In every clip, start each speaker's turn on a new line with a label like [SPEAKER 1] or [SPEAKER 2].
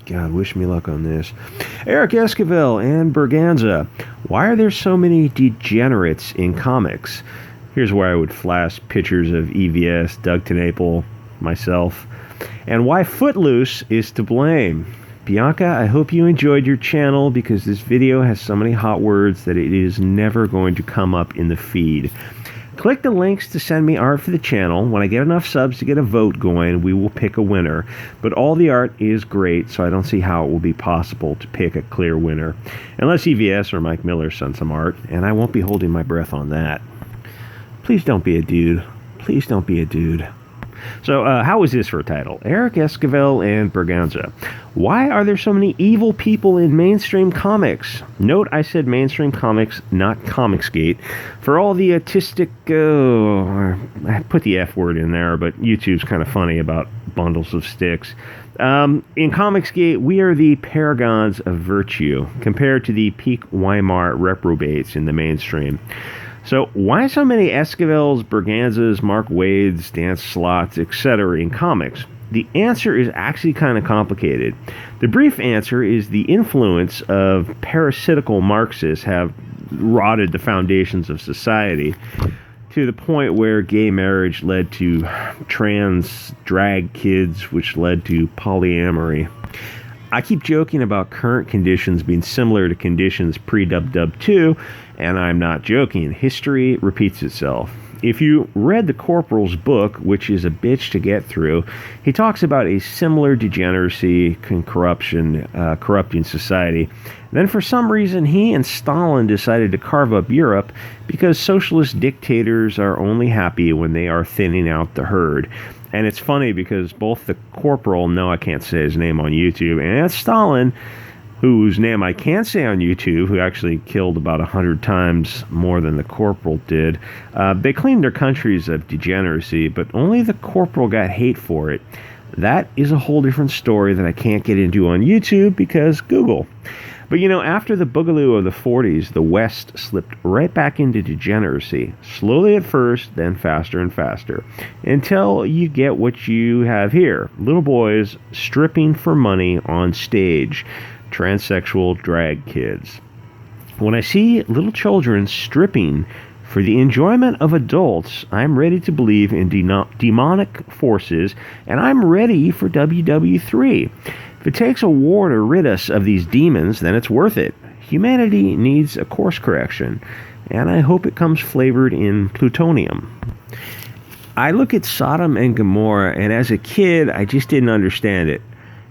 [SPEAKER 1] God, wish me luck on this. Eric Esquivel and Berganza. Why are there so many degenerates in comics? Here's where I would flash pictures of EVS, Doug TenNapel, myself. And why Footloose is to blame. Bianca, I hope you enjoyed your channel because this video has so many hot words that it is never going to come up in the feed. Click the links to send me art for the channel. When I get enough subs to get a vote going, we will pick a winner. But all the art is great, so I don't see how it will be possible to pick a clear winner. Unless EVS or Mike Miller send some art, and I won't be holding my breath on that. Please don't be a dude. Please don't be a dude. So, how is this for a title? Eric Esquivel and Berganza. Why are there so many evil people in mainstream comics? Note I said mainstream comics, not Comicsgate. For all the autistic, I put the F word in there, but YouTube's kind of funny about bundles of sticks. In Comicsgate, we are the paragons of virtue, compared to the peak Weimar reprobates in the mainstream. So why so many Esquivels, Berganzas, Mark Wades, Dan Slotts, etc. in comics? The answer is actually kind of complicated. The brief answer is the influence of parasitical Marxists have rotted the foundations of society to the point where gay marriage led to trans drag kids, which led to polyamory. I keep joking about current conditions being similar to conditions pre-Dub 2, and I'm not joking. History repeats itself. If you read the Corporal's book, which is a bitch to get through, he talks about a similar degeneracy and corrupting society. Then for some reason, he and Stalin decided to carve up Europe because socialist dictators are only happy when they are thinning out the herd. And it's funny because both the Corporal, no, I can't say his name on YouTube, and Stalin, whose name I can say on YouTube, who actually killed about 100 times more than the Corporal did, they claimed their countries of degeneracy, but only the Corporal got hate for it. That is a whole different story that I can't get into on YouTube because Google. But you know, after the boogaloo of the 40s, the West slipped right back into degeneracy. Slowly at first, then faster and faster. Until you get what you have here. Little boys stripping for money on stage. Transsexual drag kids. When I see little children stripping for the enjoyment of adults, I'm ready to believe in demonic forces, and I'm ready for WW3. If it takes a war to rid us of these demons, then it's worth it. Humanity needs a course correction, and I hope it comes flavored in plutonium. I look at Sodom and Gomorrah, and as a kid, I just didn't understand it.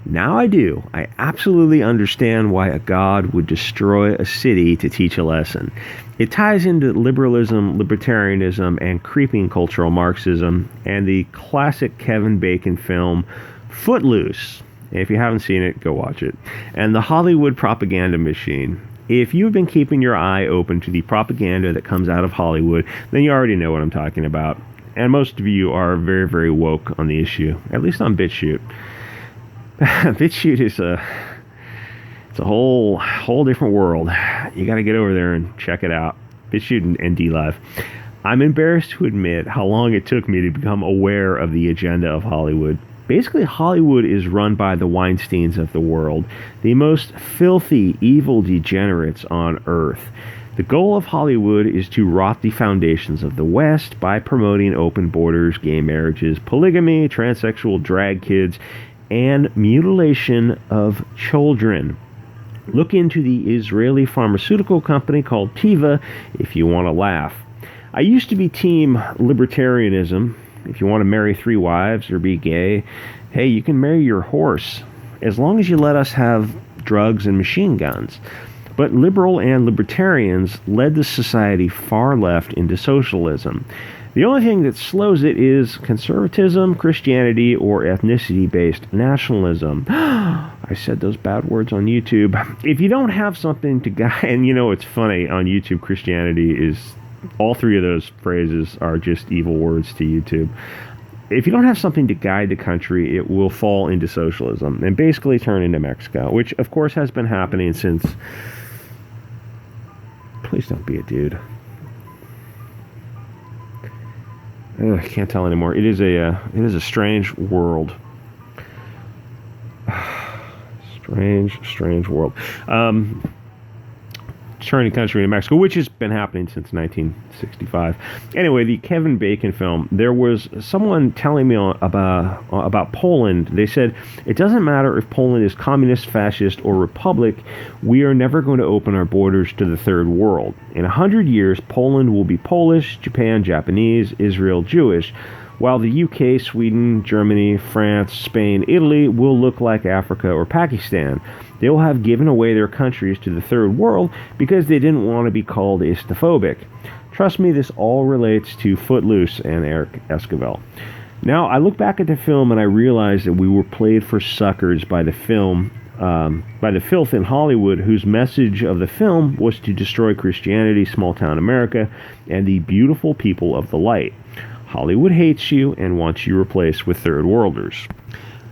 [SPEAKER 1] Now I do. I absolutely understand why a god would destroy a city to teach a lesson. It ties into liberalism, libertarianism, and creeping cultural Marxism, and the classic Kevin Bacon film, Footloose. If you haven't seen it, go watch it. And the Hollywood propaganda machine. If you've been keeping your eye open to the propaganda that comes out of Hollywood, then you already know what I'm talking about. And most of you are very, very woke on the issue, at least on BitChute. BitChute is it's a whole different world. You got to get over there and check it out. BitChute and DLive. I'm embarrassed to admit how long it took me to become aware of the agenda of Hollywood. Basically, Hollywood is run by the Weinsteins of the world, the most filthy, evil degenerates on earth. The goal of Hollywood is to rot the foundations of the West by promoting open borders, gay marriages, polygamy, transsexual drag kids, and mutilation of children. Look into the Israeli pharmaceutical company called Teva if you want to laugh. I used to be team libertarianism. If you want to marry 3 wives or be gay, hey, you can marry your horse as long as you let us have drugs and machine guns. But liberal and libertarians led the society far left into socialism. The only thing that slows it is conservatism, Christianity, or ethnicity-based nationalism. I said those bad words on YouTube. If you don't have something to guide, and you know it's funny, on YouTube Christianity is, all 3 of those phrases are just evil words to YouTube. If you don't have something to guide the country, it will fall into socialism and basically turn into Mexico, which of course has been happening since... Please don't be a dude. I can't tell anymore. It is a strange world. Strange world. Turning country to Mexico, which has been happening since 1965. Anyway, the Kevin Bacon film, there was someone telling me about Poland. They said, it doesn't matter if Poland is communist, fascist, or republic, we are never going to open our borders to the third world. In 100 years, Poland will be Polish, Japan, Japanese, Israel, Jewish, while the UK, Sweden, Germany, France, Spain, Italy will look like Africa or Pakistan. They will have given away their countries to the third world because they didn't want to be called Islamophobic. Trust me, this all relates to Footloose and Eric Esquivel. Now, I look back at the film and I realize that we were played for suckers by the film, by the filth in Hollywood, whose message of the film was to destroy Christianity, small-town America, and the beautiful people of the light. Hollywood hates you and wants you replaced with third worlders.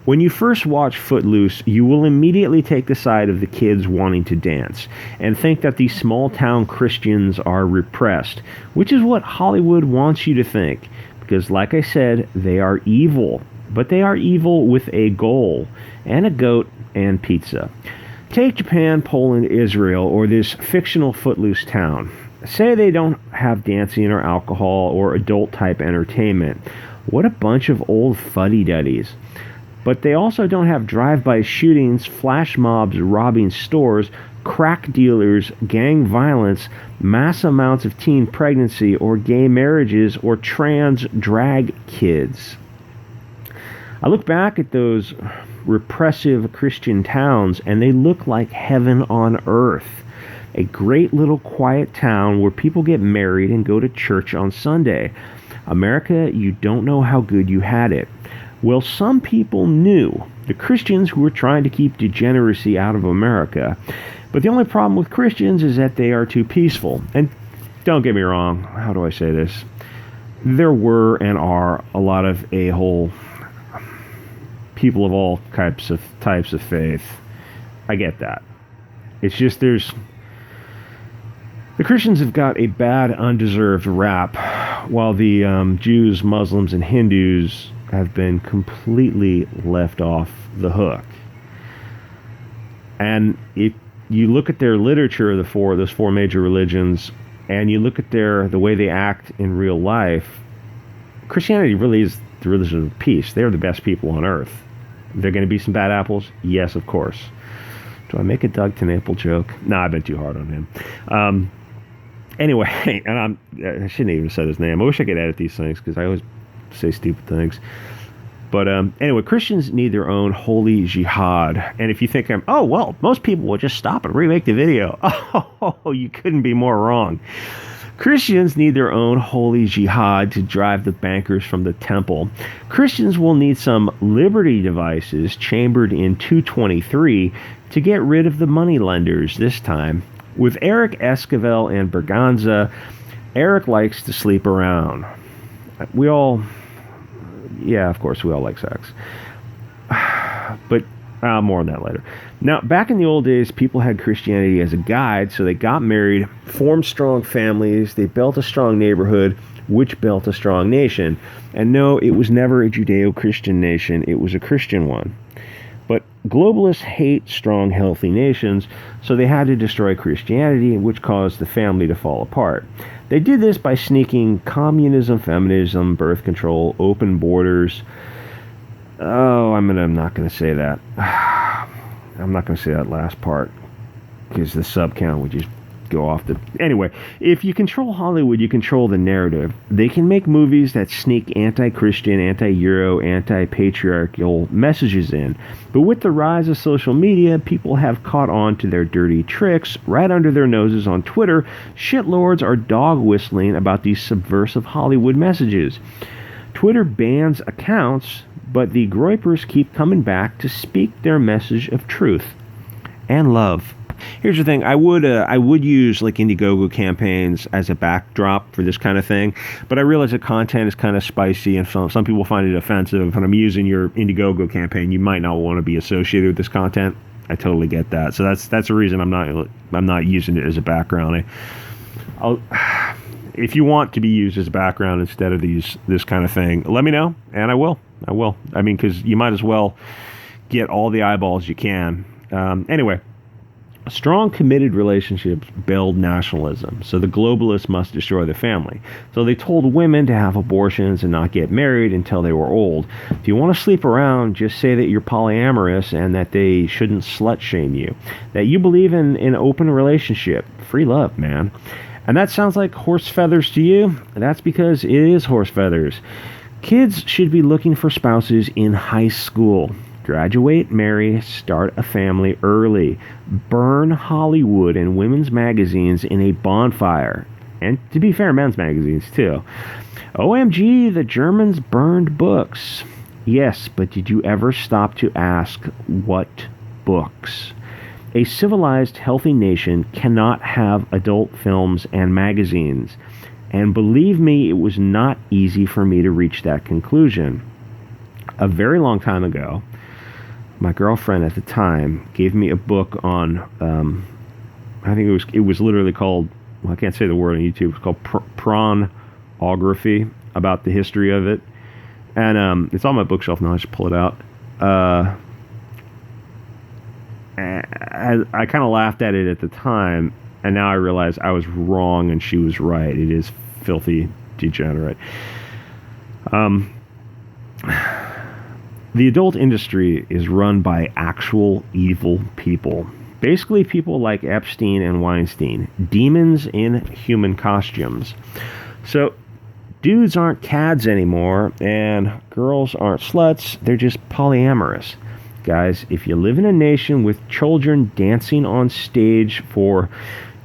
[SPEAKER 1] When you first watch Footloose, you will immediately take the side of the kids wanting to dance and think that these small-town Christians are repressed, which is what Hollywood wants you to think, because like I said, they are evil, but they are evil with a goal, and a goat and pizza. Take Japan, Poland, Israel, or this fictional Footloose town. Say they don't have dancing or alcohol or adult-type entertainment. What a bunch of old fuddy-duddies. But they also don't have drive-by shootings, flash mobs robbing stores, crack dealers, gang violence, mass amounts of teen pregnancy, or gay marriages, or trans drag kids. I look back at those repressive Christian towns, and they look like heaven on earth. A great little quiet town where people get married and go to church on Sunday. America, you don't know how good you had it. Well, some people knew, the Christians who were trying to keep degeneracy out of America. But the only problem with Christians is that they are too peaceful. And don't get me wrong, how do I say this? There were and are a lot of a-hole people of all types of faith. I get that. It's just the Christians have got a bad, undeserved rap, while the Jews, Muslims, and Hindus have been completely left off the hook. And if you look at their literature, those four major religions, and you look at the way they act in real life, Christianity really is the religion of peace. They're the best people on earth. They're going to be some bad apples? Yes, of course. Do I make a Doug TenNapel joke? No, I've been too hard on him. Anyway, and I shouldn't even have said his name. I wish I could edit these things because I always say stupid things. But anyway, Christians need their own holy jihad. And if you think most people will just stop and remake the video. Oh, you couldn't be more wrong. Christians need their own holy jihad to drive the bankers from the temple. Christians will need some liberty devices chambered in 223 to get rid of the moneylenders this time. With Eric Esquivel and Berganza, Eric likes to sleep around. Of course, we all like sex. But more on that later. Now, back in the old days, people had Christianity as a guide, so they got married, formed strong families, they built a strong neighborhood, which built a strong nation. And no, it was never a Judeo-Christian nation, it was a Christian one. But globalists hate strong, healthy nations, so they had to destroy Christianity, which caused the family to fall apart. They did this by sneaking communism, feminism, birth control, open borders. I'm not going to say that. I'm not going to say that last part because the sub count would just go off the... Anyway, if you control Hollywood, you control the narrative. They can make movies that sneak anti-Christian, anti-Euro, anti-patriarchal messages in. But with the rise of social media, people have caught on to their dirty tricks. Right under their noses on Twitter, shitlords are dog whistling about these subversive Hollywood messages. Twitter bans accounts, but the groypers keep coming back to speak their message of truth and love. Here's the thing, I would use like Indiegogo campaigns as a backdrop for this kind of thing, but I realize the content is kind of spicy and some people find it offensive. When I'm using your Indiegogo campaign, you might not want to be associated with this content. I totally get that. So that's the reason I'm not using it as a background. If you want to be used as a background instead of this kind of thing, let me know, and I will. I mean, because you might as well get all the eyeballs you can. Anyway, strong, committed relationships build nationalism, so the globalists must destroy the family. So they told women to have abortions and not get married until they were old. If you want to sleep around, just say that you're polyamorous and that they shouldn't slut shame you. That you believe in an open relationship. Free love, man. And that sounds like horse feathers to you? That's because it is horse feathers. Kids should be looking for spouses in high school. Graduate, marry, start a family early. Burn Hollywood and women's magazines in a bonfire. And to be fair, men's magazines too. OMG, the Germans burned books. Yes, but did you ever stop to ask what books? A civilized, healthy nation cannot have adult films and magazines. And believe me, it was not easy for me to reach that conclusion. A very long time ago, my girlfriend at the time gave me a book on, I think it was literally called, well, I can't say the word on YouTube, it's called Pornography, about the history of it. And it's on my bookshelf now, I should pull it out. I kind of laughed at it at the time, and now I realize I was wrong and she was right. It is filthy degenerate. The adult industry is run by actual evil people. Basically people like Epstein and Weinstein. Demons in human costumes. So, dudes aren't cads anymore, and girls aren't sluts. They're just polyamorous. Guys, if you live in a nation with children dancing on stage for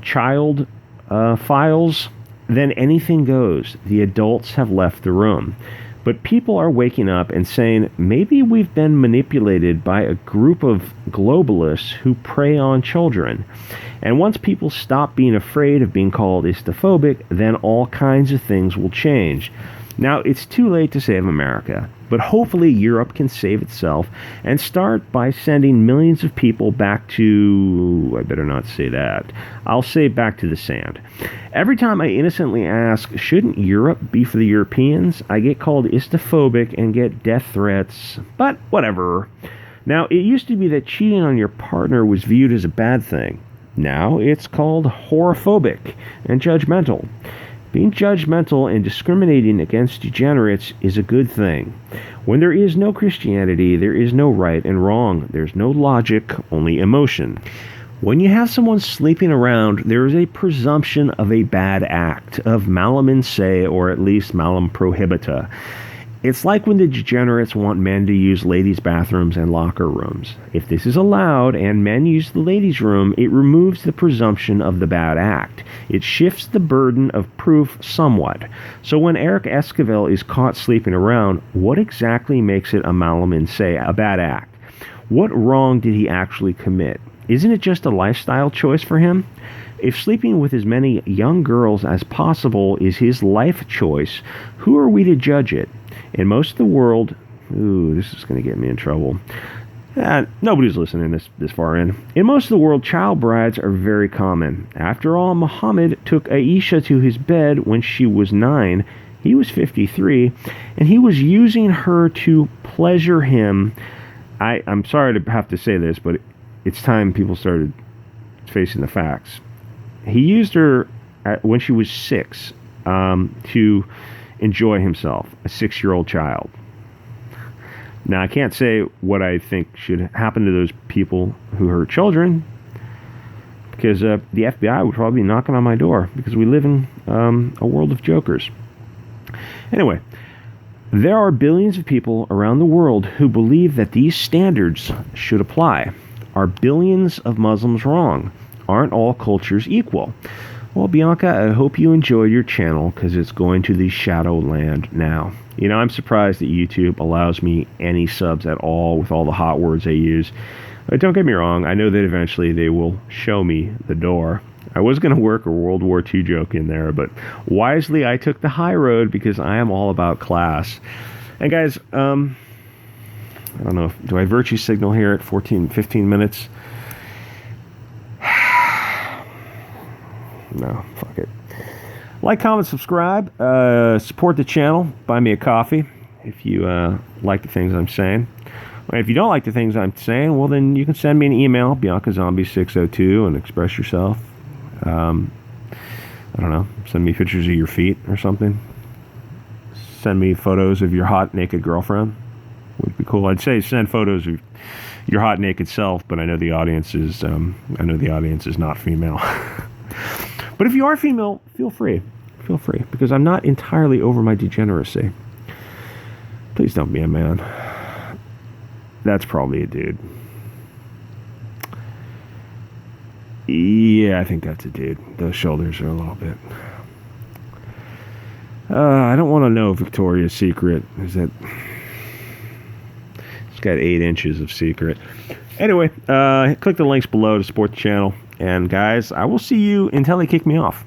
[SPEAKER 1] child files, then anything goes. The adults have left the room. But people are waking up and saying, maybe we've been manipulated by a group of globalists who prey on children. And once people stop being afraid of being called istophobic, then all kinds of things will change. Now, it's too late to save America, but hopefully Europe can save itself and start by sending millions of people back to, I better not say that, I'll say back to the sand. Every time I innocently ask, shouldn't Europe be for the Europeans, I get called istophobic and get death threats, but whatever. Now, it used to be that cheating on your partner was viewed as a bad thing. Now, it's called horophobic and judgmental. Being judgmental and discriminating against degenerates is a good thing. When there is no Christianity, there is no right and wrong. There's no logic, only emotion. When you have someone sleeping around, there is a presumption of a bad act, of malum in se, or at least malum prohibita. It's like when the degenerates want men to use ladies' bathrooms and locker rooms. If this is allowed and men use the ladies' room, it removes the presumption of the bad act. It shifts the burden of proof somewhat. So when Eric Esquivel is caught sleeping around, what exactly makes it a malum in se, a bad act? What wrong did he actually commit? Isn't it just a lifestyle choice for him? If sleeping with as many young girls as possible is his life choice, who are we to judge it? In most of the world, this is going to get me in trouble. Nobody's listening this far in. In most of the world, child brides are very common. After all, Muhammad took Aisha to his bed when she was 9. He was 53, and he was using her to pleasure him. I'm sorry to have to say this, but it's time people started facing the facts. He used her when she was 6 to enjoy himself, a 6-year-old child. Now, I can't say what I think should happen to those people who hurt children, because the FBI would probably be knocking on my door, because we live in a world of jokers. Anyway, there are billions of people around the world who believe that these standards should apply. Are billions of Muslims wrong? Aren't all cultures equal? Well, Bianca, I hope you enjoyed your channel, because it's going to the shadow land now. You know, I'm surprised that YouTube allows me any subs at all with all the hot words they use. But don't get me wrong, I know that eventually they will show me the door. I was going to work a World War II joke in there, but wisely I took the high road because I am all about class. And guys, I don't know, do I virtue signal here at 15 minutes? No, fuck it. Like, comment, subscribe, support the channel, buy me a coffee if you like the things I'm saying. If you don't like the things I'm saying, well, then you can send me an email, BiancaZombie602, and express yourself. I don't know, send me pictures of your feet or something. Send me photos of your hot, naked girlfriend. Would be cool. I'd say send photos of your hot, naked self, but I know the audience is, not female. But if you are female, feel free. Feel free, because I'm not entirely over my degeneracy. Please don't be a man. That's probably a dude. Yeah, I think that's a dude. Those shoulders are a little bit... I don't want to know Victoria's Secret. Is that... It's got 8 inches of secret. Anyway, click the links below to support the channel. And guys, I will see you until they kick me off.